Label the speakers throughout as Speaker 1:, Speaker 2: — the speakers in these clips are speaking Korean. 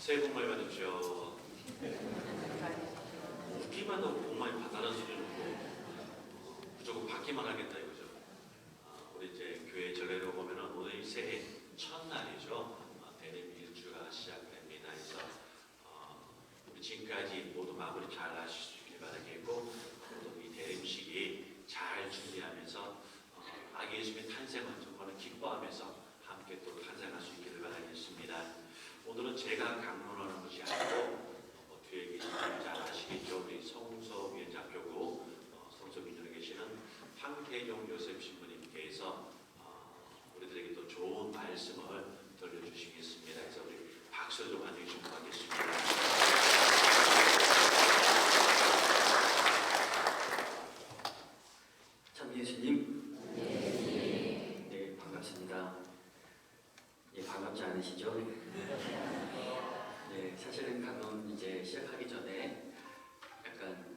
Speaker 1: 새해 복 많이 받으십시오. 웃기만 하고 복 많이 받아라는 소리는 무조건 받기만 하겠다 이거죠. 우리 이제 교회 전례로 보면은 오늘이 새해 첫날이죠. 대림 일주가 시작됩니다. 그래서 우리 지금까지 모두 마무리 잘 하실 수 있길 바라겠고, 모두 이 대림식이 잘 준비하면서 아기 예수님의 탄생을 정말 기뻐하면서 함께 또 탄생할 수 있기를 바라겠습니다. 오늘은 제가 강론하는 것이 아니고 뒤에 계신 분들 잘 아시겠죠. 우리 성서 위원장교구 성서 민들에 계시는 황태경 요셉 신부님께서 우리들에게 또 좋은 말씀을 들려주시겠습니다. 그래서 우리 박수 좀 해주시면 고맙겠습니다.
Speaker 2: 참 예수님, 네 반갑습니다. 예, 반갑지 않으시죠? 네, 사실은 강론 이제 시작하기 전에 약간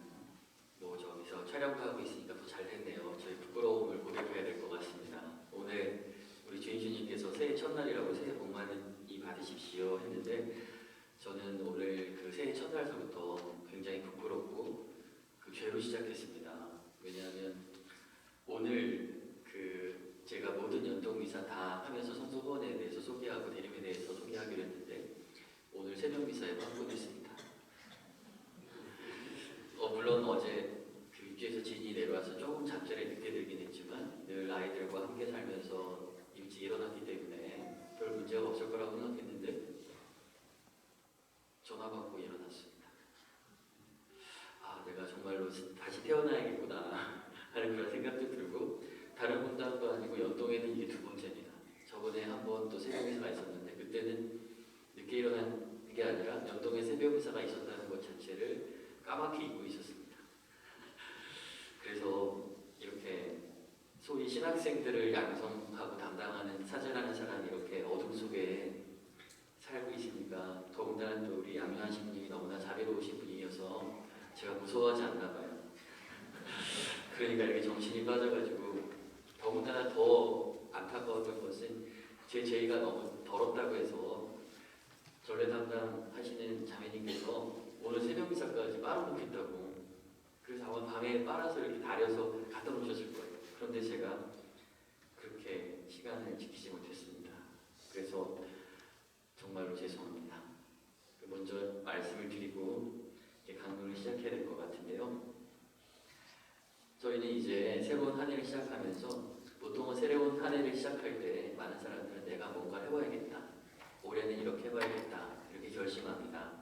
Speaker 2: 저기서 촬영도 하고 있으니까 더 잘 됐네요. 저희 부끄러움을 고백해야 될 것 같습니다. 오늘 우리 주인주님께서 새해 첫날이라고 새해 복 많이 받으십시오 했는데, 저는 오늘 그 새해 첫날서부터 굉장히 부끄럽고 그 죄로 시작했습니다. 왜냐하면 오늘 제가 모든 연동미사 다 하면서 성서 후원에 대해서 소개하고 대림에 대해서 소개하기로 했는데, 오늘 새벽미사에 방문했습니다. 물론 어제 그 육지에서 진이 내려와서 조금 잠자리에 늦게 들긴 했지만 늘 아이들과 함께 살면서 일찍 일어났기 때문에 별 문제가 없을 거라고 생각했는데 전화 받고 일어났습니다. 내가 정말로 다시 태어나야겠구나 하는 그런 생각도 들고, 다른 분당도 아니고 연동에는 이게 두 번째입니다. 저번에 한 번 또 새벽미사가 있었는데 그때는 늦게 일어난 게 아니라 연동에 새벽미사가 있었다는 것 자체를 까맣게 잊고 있었습니다. 그래서 이렇게 소위 신학생들을 양성하고 담당하는 사제라는 사람이 이렇게 어둠 속에 살고 있으니까, 더군다나 또 우리 양요하신 분이 너무나 자비로우신 분이어서 제가 무서워하지 않나 봐요. 그러니까 이렇게 정신이 빠져가지고, 더군다나 더 안타까웠던 것은 제 죄가 너무 더럽다고 해서 전례 담당하시는 자매님께서 오늘 새벽미사까지 빨아놓겠다고, 그래서 아마 밤에 빨아서 이렇게 다려서 갖다 놓으셨을 거예요. 그런데 제가 그렇게 시간을 지키지 못했습니다. 그래서 정말로 죄송합니다. 먼저 말씀을 드리고 강론을 시작해야 될 것 같은데요. 저희는 이제 새로운 한 해를 시작하면서, 보통은 새로운 한 해를 시작할 때 많은 사람들은 내가 뭔가 해봐야겠다, 올해는 이렇게 해봐야겠다 이렇게 결심합니다.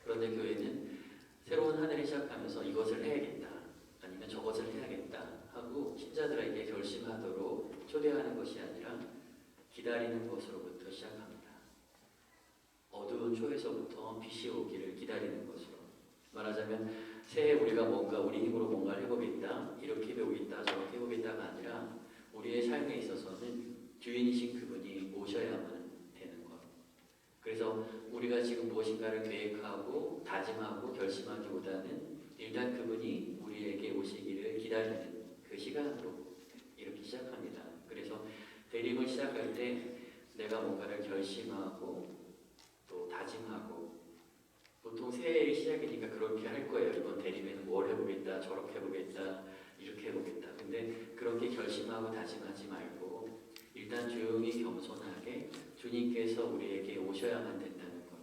Speaker 2: 그런데 교회는 새로운 한 해를 시작하면서 이것을 해야겠다 아니면 저것을 해야겠다 하고 신자들에게 결심하도록 초대하는 것이 아니라 기다리는 것으로부터 시작합니다. 어두운 초에서부터 빛이 오기를 기다리는 것으로, 말하자면 새해 우리가 뭔가 우리 힘으로 뭔가를 해보겠다, 이렇게 해보겠다, 저렇게 해보겠다가 아니라 우리의 삶에 있어서는 주인이신 그분이 오셔야만 되는 것. 그래서 우리가 지금 무엇인가를 계획하고 다짐하고 결심하기보다는 일단 그분이 우리에게 오시기를 기다리는 그 시간으로 이렇게 시작합니다. 그래서 대림을 시작할 때 내가 뭔가를 결심하고 또 다짐하고, 보통 새해의 시작이니까 그렇게 할 거예요. 이번 대림에는 뭘 해보겠다, 저렇게 해보겠다, 이렇게 해보겠다. 근데 그렇게 결심하고 다짐하지 말고 일단 조용히 겸손하게 주님께서 우리에게 오셔야만 된다는 것,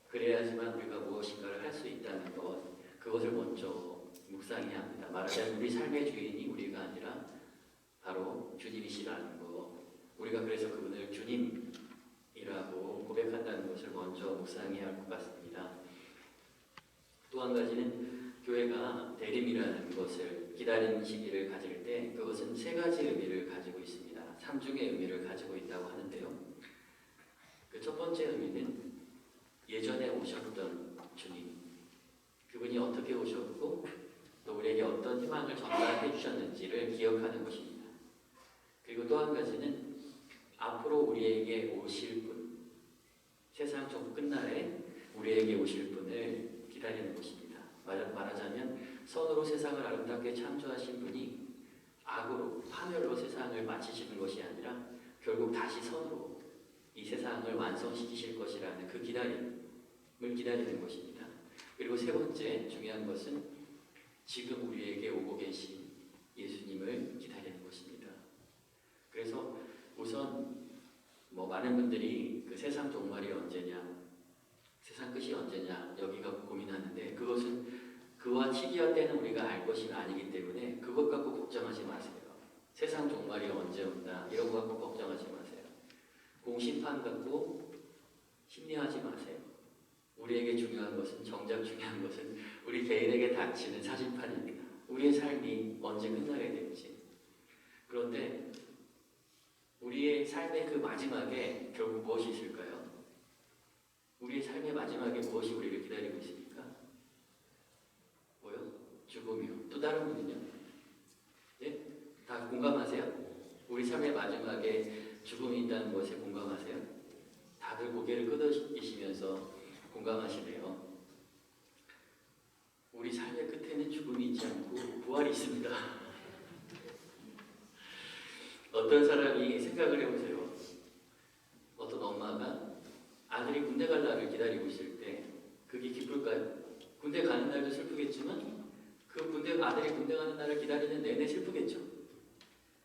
Speaker 2: 그래야지만 우리가 무엇인가를 할 수 있다는 것, 그것을 먼저 묵상해야 합니다. 말하자면 우리 삶의 주인이 우리가 아니라 바로 주님이시라는 것, 우리가 그래서 그분을 주님이라고 고백한다는 것을 먼저 묵상해야 할 것 같습니다. 또 한 가지는 교회가 대림이라는 것을 기다리는 시기를 가질 때 그것은 세 가지 의미를 가지고 있습니다. 삼중의 의미를 가지고 있다고 하는데요. 그 첫 번째 의미는 예전에 오셨던 주님, 그분이 어떻게 오셨고 또 우리에게 어떤 희망을 전달해 주셨는지를 기억하는 것입니다. 그리고 또 한 가지는 앞으로 우리에게 오실 분, 세상 좀 끝날에 우리에게 오실 분을 기다리는 것입니다. 말하자면 선으로 세상을 아름답게 창조하신 분이 악으로, 파멸로 세상을 마치시는 것이 아니라 결국 다시 선으로 이 세상을 완성시키실 것이라는 그 기다림, 기다리는 것입니다. 그리고 세 번째 중요한 것은 지금 우리에게 오고 계신 예수님을 기다리는 것입니다. 그래서 우선 많은 분들이 그 세상 종말이 언제냐, 세상 끝이 언제냐 여기가 고민하는데 그것은 그와 시기와 때는 우리가 알 것이 아니기 때문에 그것 갖고 걱정하지 마세요. 세상 종말이 언제 온다 이런 거 갖고 걱정하지 마세요. 공심판 갖고 심리하지 마세요. 우리에게 중요한 것은 정작 중요한 것은 우리 개인에게 닥치는 사심판입니다. 우리의 삶이 언제 끝나게 될지. 그런데 우리의 삶의 그 마지막에 결국 무엇이 있을까요? 우리의 삶의 마지막에 무엇이 우리를 기다리고 있습니까? 뭐요? 죽음이요. 또 다른 분은요? 예? 다 공감하세요? 우리 삶의 마지막에 죽음이 있다는 것에 공감하세요? 다들 고개를 끄덕이시면서 공감하시네요. 우리 삶의 끝에는 죽음이 있지 않고 부활이 있습니다. 어떤 사람이 생각을 해보세요. 어떤 엄마가 아들이 군대 갈 날을 기다리고 있을 때 그게 기쁠까요? 군대 가는 날도 슬프겠지만 그 아들이 군대 가는 날을 기다리는 내내 슬프겠죠.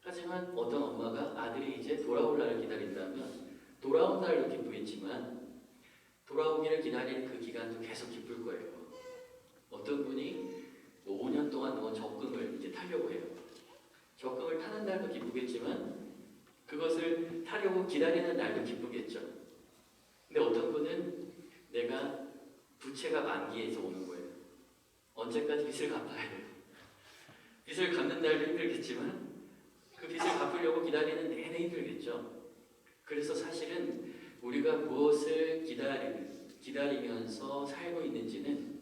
Speaker 2: 하지만 어떤 엄마가 아들이 이제 돌아올 날을 기다린다면 돌아온 날도 기쁘겠지만 돌아오기를 기다리는 그 기간도 계속 기쁠 거예요. 어떤 분이 5년 동안 적금을 이제 타려고 해요. 적금을 타는 날도 기쁘겠지만 그것을 타려고 기다리는 날도 기쁘겠죠. 근데 어떤 분은 내가 부채가 만기에서 오는 거예요. 언제까지 빚을 갚아야 돼요. 빚을 갚는 날도 힘들겠지만 그 빚을 갚으려고 기다리는 내내 힘들겠죠. 그래서 사실은 우리가 무엇을 기다리면서 살고 있는지는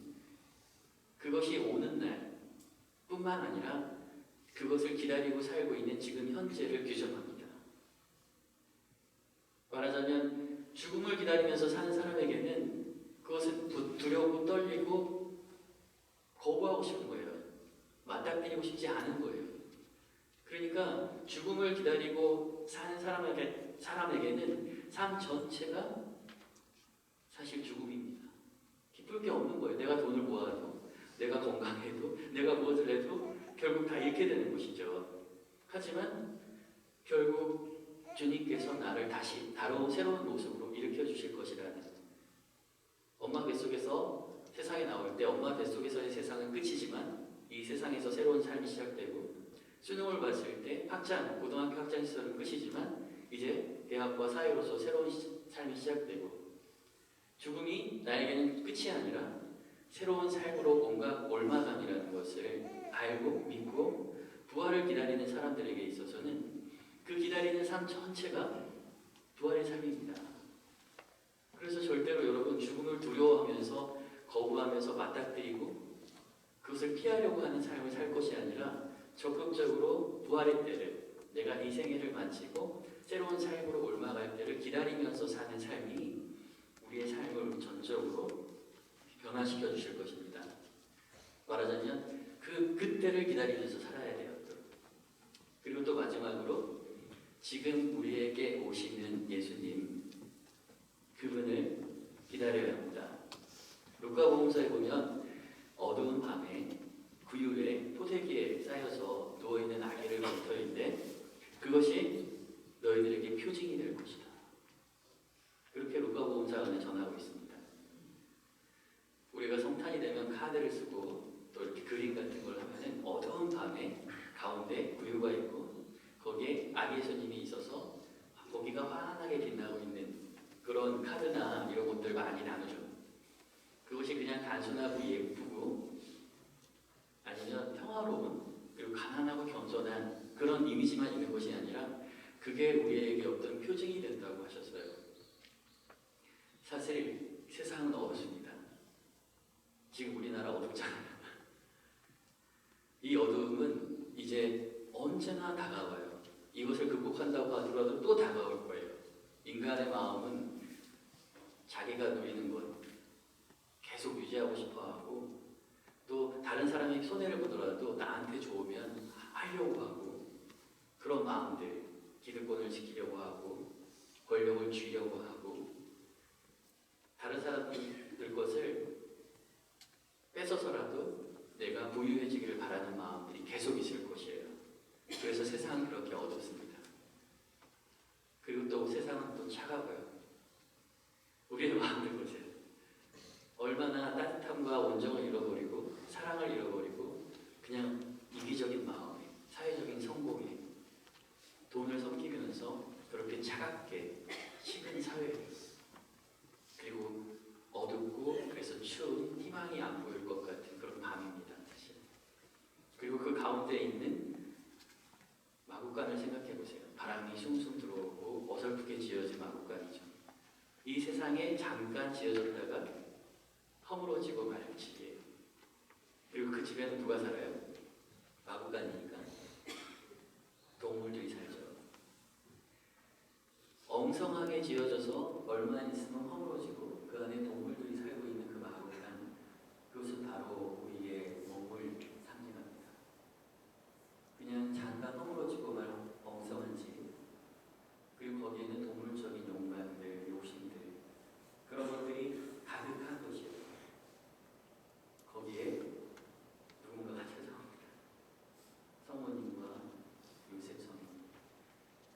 Speaker 2: 그것이 오는 날 뿐만 아니라 그것을 기다리고 살고 있는 지금 현재를 규정합니다. 말하자면 죽음을 기다리면서 사는 사람에게는 그것은 두렵고 떨리고 거부하고 싶은 거예요. 맞닥뜨리고 싶지 않은 거예요. 그러니까 죽음을 기다리고 사는 사람에게는 삶 전체가 사실 죽음입니다. 기쁠 게 없는 거예요. 내가 돈을 모아도, 내가 건강해도, 내가 무엇을 해도 결국 다 잃게 되는 것이죠. 하지만 결국 주님께서 나를 다시 새로운 모습으로 일으켜 주실 것이라는, 엄마 뱃속에서 세상에 나올 때 엄마 뱃속에서의 세상은 끝이지만 이 세상에서 새로운 삶이 시작되고, 수능을 봤을 때 고등학교 학창 시절은 끝이지만 이제 대학과 사회로서 새로운 삶이 시작되고, 죽음이 나에게는 끝이 아니라 새로운 삶으로 뭔가 올마감이라는 것을 알고 믿고 부활을 기다리는 사람들에게 있어서는 그 기다리는 삶 전체가 부활의 삶입니다. 그래서 절대로 여러분 죽음을 두려워하면서 거부하면서 맞닥뜨리고 그것을 피하려고 하는 삶을 살 것이 아니라 적극적으로 부활의 때를, 내가 이 생애를 마치고 새로운 삶으로 올라갈 때를 기다리면서 사는 삶이 우리의 삶을 전적으로 변화시켜 주실 것입니다. 말하자면 그때를 기다리면서 살아야 돼요. 그리고 또 마지막으로 지금 우리에게 오시는 예수님, 그분을 기다려야 합니다. 루카복음서에 보면 어두운 밤에 구유에 포대기에 쌓여서 누워있는 아기를 붙어있는데 그것이 너희들에게 표징이 될 것이다. 그렇게 루카복음서는 전하고 있습니다. 우리가 성탄이 되면 카드를 쓰고 또 이렇게 그림 같은 걸 하면은 어두운 밤에 가운데 구유가 있고 거기에 아기 예수님이 있어서 거기가 환하게 빛나고 있는 그런 카드나 이런 것들 많이 나누죠. 그것이 그냥 단순하고 예쁘고 아니면 평화로운 그리고 가난하고 겸손한 그런 이미지만 있는 것이 아니라 그게 우리에게 어떤 표징이 된다고 하셨어요. 사실 세상은 어둡습니다. 지금 우리나라 어둡잖아요. 이 어두움은 이제 언제나 다가와요. 이것을 극복한다고 하더라도 또 다가올 거예요. 인간의 마음은 자기가 누리는 것 계속 유지하고 싶어하고 또 다른 사람이 손해를 보더라도 나한테 좋으면 하려고 하고 그런 마음들, 기득권을 지키려고 하고 권력을 쥐려고 하고 다른 사람들 것을 이 세상에 잠깐 지어졌다가 허물어지고 말 집이에요. 그리고 그 집에는 누가 살아요? 마구간이니까 동물들이 살죠. 엉성하게 지어져서 얼마 있으면 허물어지고 그 안에 동물들이 살고 있는 그 마구간, 그것은 바로 우리의 몸을 상징합니다. 그냥 잠깐 허물어지고 말 엉성한 집, 그리고 거기에는 동물적인 욕망들, 욕심들, 그런 것들이 가득한 것이에요. 거기에 누군가가 찾아옵니다. 성모님과 요셉 성인,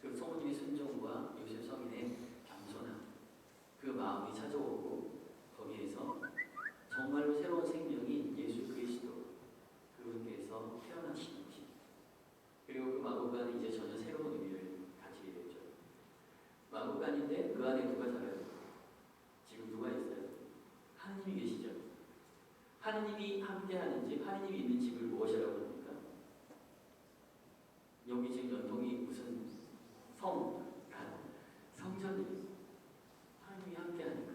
Speaker 2: 그 성모님의 순종과 요셉 성인의 겸손함, 그 마음이 찾아오고 거기에서 정말로 새로운 생명인 예수 그리스도, 그분께서 태어나신 것입니다. 그리고 그 마구간은 이제 전혀 새로운 의미를 가지게 되죠. 마구간인데 그 안에 누가 살아요? 지금 누가 있어요? 하느님이 계시죠. 하느님이 함께하는 집, 하느님이 있는 집을 무엇이라고 합니까? 여기 지금 연통이 무슨 성전이에요. 하느님이 함께하니까.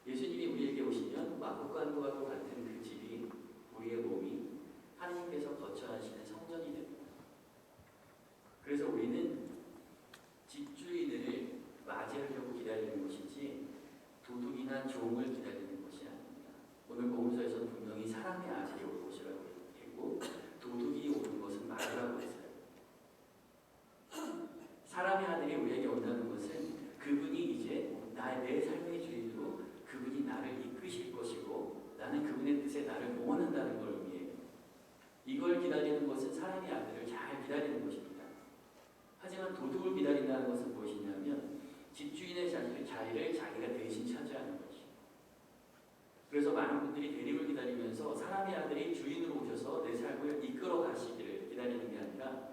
Speaker 2: 예수님이 우리에게 오시면 마구간과 같은 그 집이, 우리의 몸이 하느님께서 거처하시는 성전이 됩니다. 그래서 우리는 집주인을 맞이하려고 기다리는 것이지 도둑이나 종을 기다리는 것이 아닙니다. 오늘 복음서에서 분명히 사람의 아들이 올 것이라고 했고 도둑이 오는 것은 말이라고 했어요. 사람의 아들이 우리에게 온다는 것은 그분이 이제 내 삶의 주인으로 그분이 나를 이끄실 것이고 나는 그분의 뜻에 나를 모원한다는 걸 의미해요. 이걸 기다리는 것은 사람의 아들을 잘 기다리는 것입니다. 하지만 도둑을 기다린다는 것은 무엇이냐면 집주인의 자리를 자기가 대신 차지하는 것이에요. 그래서 많은 분들이 대림을 기다리면서 사람의 아들이 주인으로 오셔서 내 삶을 이끌어 가시기를 기다리는 게 아니라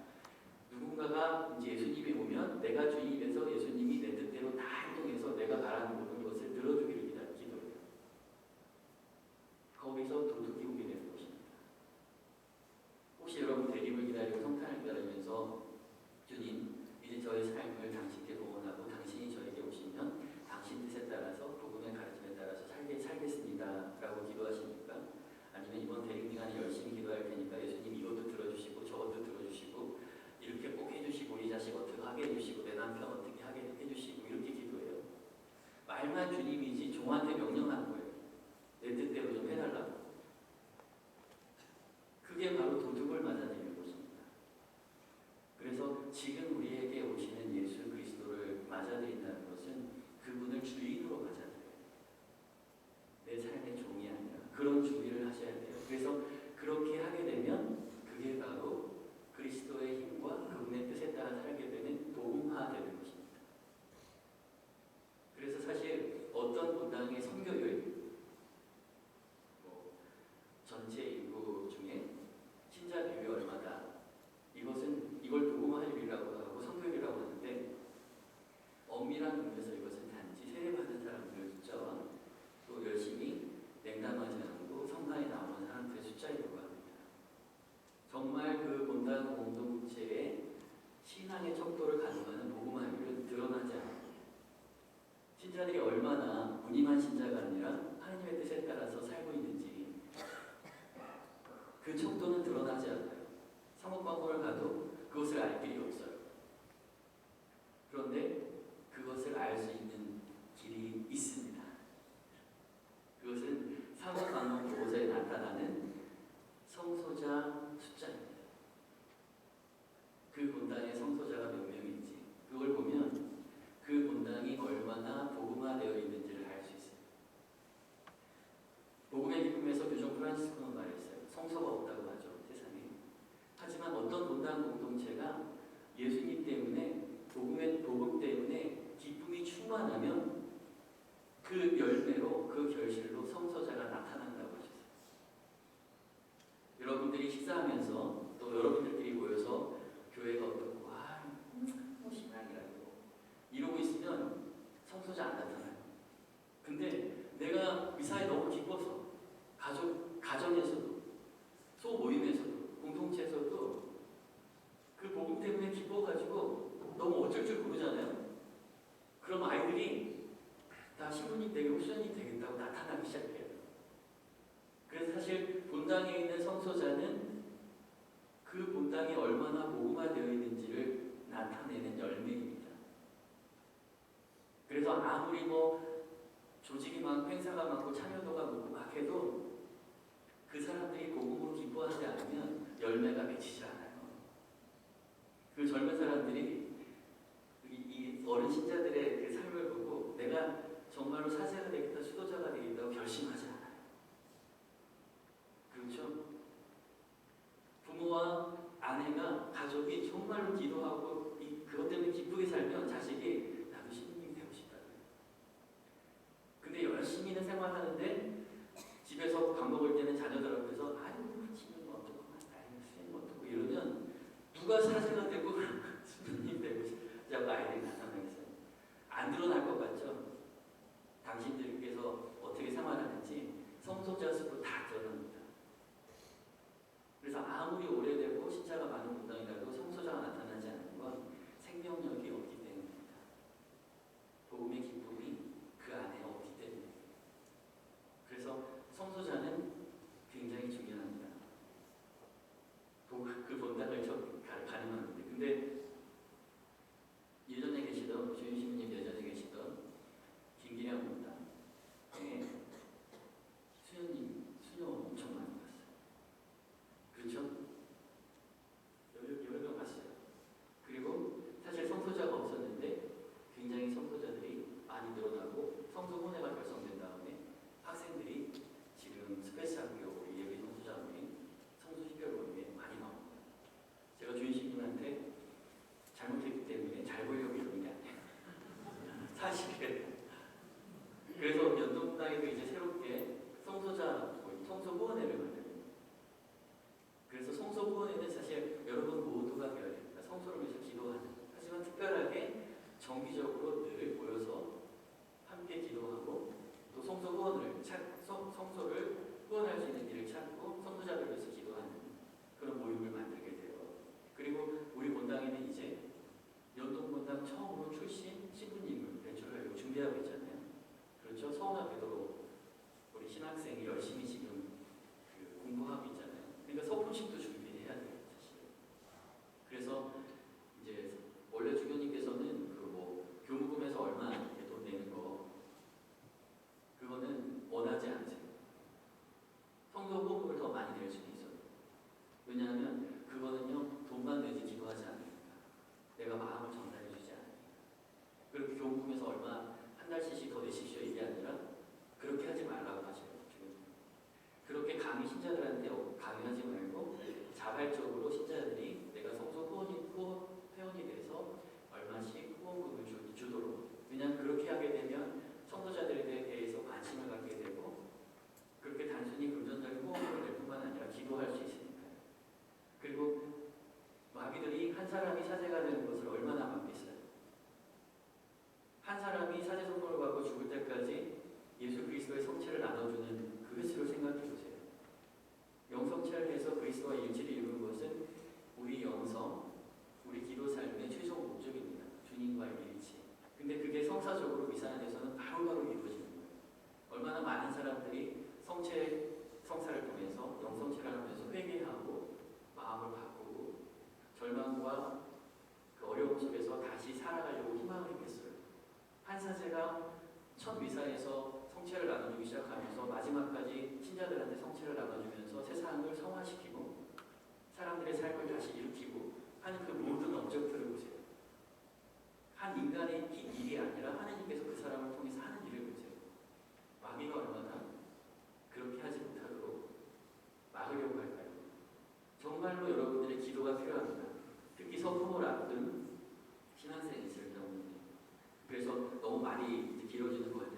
Speaker 2: 누군가가 이제 예수님이 오면 내가 주인이 돼서 예수님이 내 뜻대로 다 행동해서 내가 바라는 모든 것을 들어주기를 기도해요. 거기서 도둑이 오게 되는 것입니다. 혹시 여러분 대림을 기다리고 성탄을 기다리면서 주님, 이제 저의 삶을 당신께 봉헌하고 당신이 저에게 오시면 당신 뜻에 따라서 복음의 가르침에 따라서 살겠습니다 라고 기도하십니까? 아니면 이번 대림 기간에 열심히 기도할 테니까 예수님 이것도 들어주시고 저것도 들어주시고 이렇게 꼭 해주시고 우리 자식 어떻게 하게 해주시고 내 남편 어떻게 하게 해주시고 이렇게 기도해요. 말만 주님이지 종한테 명령하는 거예요. 내 뜻대로 좀 해달라고. 그게 바로 도둑을 맞아들이는 것입니다. 그래서 지금 우리에게 오시는 예수 그리스도를 맞아들인다는 것은 그분을 주인으로 맞아들여요. 내 삶의 종이 아니라 그런 준비를 하셔야 돼요. 그래서 그렇게 하게 되면 그게 바로 그리스도의 힘과 그분의 뜻에 따라 살게 되는 복음화되는 것입니다. 그래서 사실 어떤 본당의 선교율, 전체 인구 중에 신자 비율이 얼마다, 이걸 복음화율이라고 하고 선교율이라고 하는데 엄밀한 의미에서 이것은 단지 세례받은 사람들의 숫자와 또 열심히 냉담하지 않고 성당에 나오는 사람들의 숫자이라고 합니다. 정말 그 본당 공동체의 신앙의 척도를 가늠하는 복음화율은 드러나지 않아요. 신자들이 얼마나 무늬만 신자가 아니라 하나님의 뜻에 따라서 살고 있는지 그 척도는 드러나지 않아요. 상업광고를 가도 그것을 알 길이 없어요. 그런데 그것을 알 수 있는 길이 있습니다. 그것은 상업광고 보고서에 나타나는 성소자 숫자입니다. 그 본당의 성소자가 몇 명인지 그걸 보면 그 본당이 얼마나 복음화되어 있는지를 알 수 있어요. 복음의 기쁨에서 교종 프란시스코는 말했어요. 성소가 없다고 하죠, 세상에. 하지만 어떤 본당 공동체가 예수 신부님 되게 옵션이 되겠다고 나타나기 시작해요. 그래서 사실 본당에 있는 성소자는 그 본당이 얼마나 복음화되어 있는지를 나타내는 열매입니다. 그래서 아무리 뭐 조직이 많고 행사가 많고 참여도가 높고 막 해도 그 사람들이 복음으로 기뻐하지 않으면 열매가 맺히지 않아요. 그 젊은 사람들이 이 어른 신자들의 그 삶을 보고 내가 정말로 사제가 되겠다, 수도자가 되겠다고 결심하지 않아요. 그렇죠? 부모와 아내가 가족이 정말로 기도하고 그것 때문에 기쁘게 살면 자식이 나도 신부님 되고 싶다. 근데 열심히는 생활하는데 집에서 밥 먹을 때는 자녀들 앞에서 아이고 지금 어떡하고 아이고 수행 어떡하고 이러면 누가 사제가 되고 신부님 되고 싶다고 아이들이 나타나겠어요. 안 드러날 것 같죠? 당신들께서 어떻게 생활하는지 성소자 숲으로 다 드러납니다. 그래서 아무리 오래되고 신자가 많은 본당이라도 성소자가 나타나지 않는 건 생명력이 없기 때문입니다. 복음의 기쁨이 그 안에 없기 때문입니다. 그래서 성소자는 굉장히 중요합니다. 그 본당을 가늠합니다. 근데 예전에 계시던 주인 신부님 예전에 계시던 김기량 본당 수녀 엄청 많이 봤어요. 그렇죠? 여러 명 봤어요. 그리고 사실 성소자가 없었는데 굉장히 성소자들이 많이 늘어나고 성소 혼회가 결성된 다음에 학생들이 지금 스페이스학교 우리 예비 성소자 모임, 성소 식별 모임에 많이 나옵니다. 제가 주인님한테 잘못했기 때문에 잘 보려고 이러는 게 아니에요. 사실은 그래서 연동당에도 이제 새롭게 성소자 모임, 성소 후원회를 만듭니다. 그래서 성소 후원회는 사실 여러분 모두가 되어야 됩니다. 성소를 위해서 기도하는. 하지만 특별하게 정기적으로 늘 모여서 함께 기도하고 또 성소 후원을 성소를 후원할 수 있는 일을 찾고 성도자를 위해서 기도하는 그런 모임을 만들게 돼요. 그리고 우리 본당에는 이제 연동본당 처음으로 출신 신부님을 배출하려고 준비하고 있잖아요. 그렇죠? 서원 앞에도 우리 신학생이 열심히 지금 공부하고 있잖아요. 그러니까 서품식도 준비해야 돼요, 사실. 그래서 이제 원래 주교님께서는 그 뭐 교무금에서 얼마 돈 내는 거 그거는 원하지 않으세요. 성도 후원금을 더 많이 낼 수도 있어요. 왜냐하면 그거는요 돈만 내지 기도하지 않으니까 내가 마음을 전달해주지 않으니까. 그리고 교무금에서 얼마 한 달씩 더 내십시오 이게 아니라 그렇게 하지 말라고 하셔요. 그렇게 강의 신자들한테 강요하지 말고 자발적으로 신자들이 내가 성소 회원이 돼서 얼마씩 후원금을 주도록. 왜냐하면 그렇게 하게 되면 성도자들에 대해서 관심을 갖게 되고 그렇게 단순히 금전적인 후원금을 낼 뿐만 아니라 기도할 수 있으니까요. 그리고 마귀들이 한 사람이 사제가 되는 것을 얼마나 막겠어요. 한 사람이 사제 선물을 받고 죽을 때까지 예수 그리스도의 성체를 나눠주는 그 횟수를 생각해 보세요. 영성체를 해서 그리스도와 일치를 이루는 것은 우리 영성, 우리 기도 삶의 최종 목적입니다. 주님과의 일치. 근데 그게 성사적으로 미사 안에서는 바로바로 이루어지는 거예요. 얼마나 많은 사람들이 성사를 통해서 영성체를 하면서 회개하고 마음을 바꾸고 절망과 그 어려움 속에서 다시 살아가려고 희망을 했겠어요. 한 사제가 첫 미사에서 성체를 나눠주기 시작하면서 마지막까지 신자들한테 성체를 나눠주면서 세상을 성화시키고 사람들의 삶을 다시 일으키고 하는 그 모든 업적들을 보세요. 한 인간의 일이 아니라 하나님께서 그 사람을 통해서 하는 일을 보세요. 마귀가 얼마나 그렇게 하지 못하도록 막으려고 할까요? 정말로 여러분들의 기도가 필요합니다. 특히 서품을 앞둔 신앙생이 있을 경우는. 그래서 너무 말이 길어지는 것 같아요.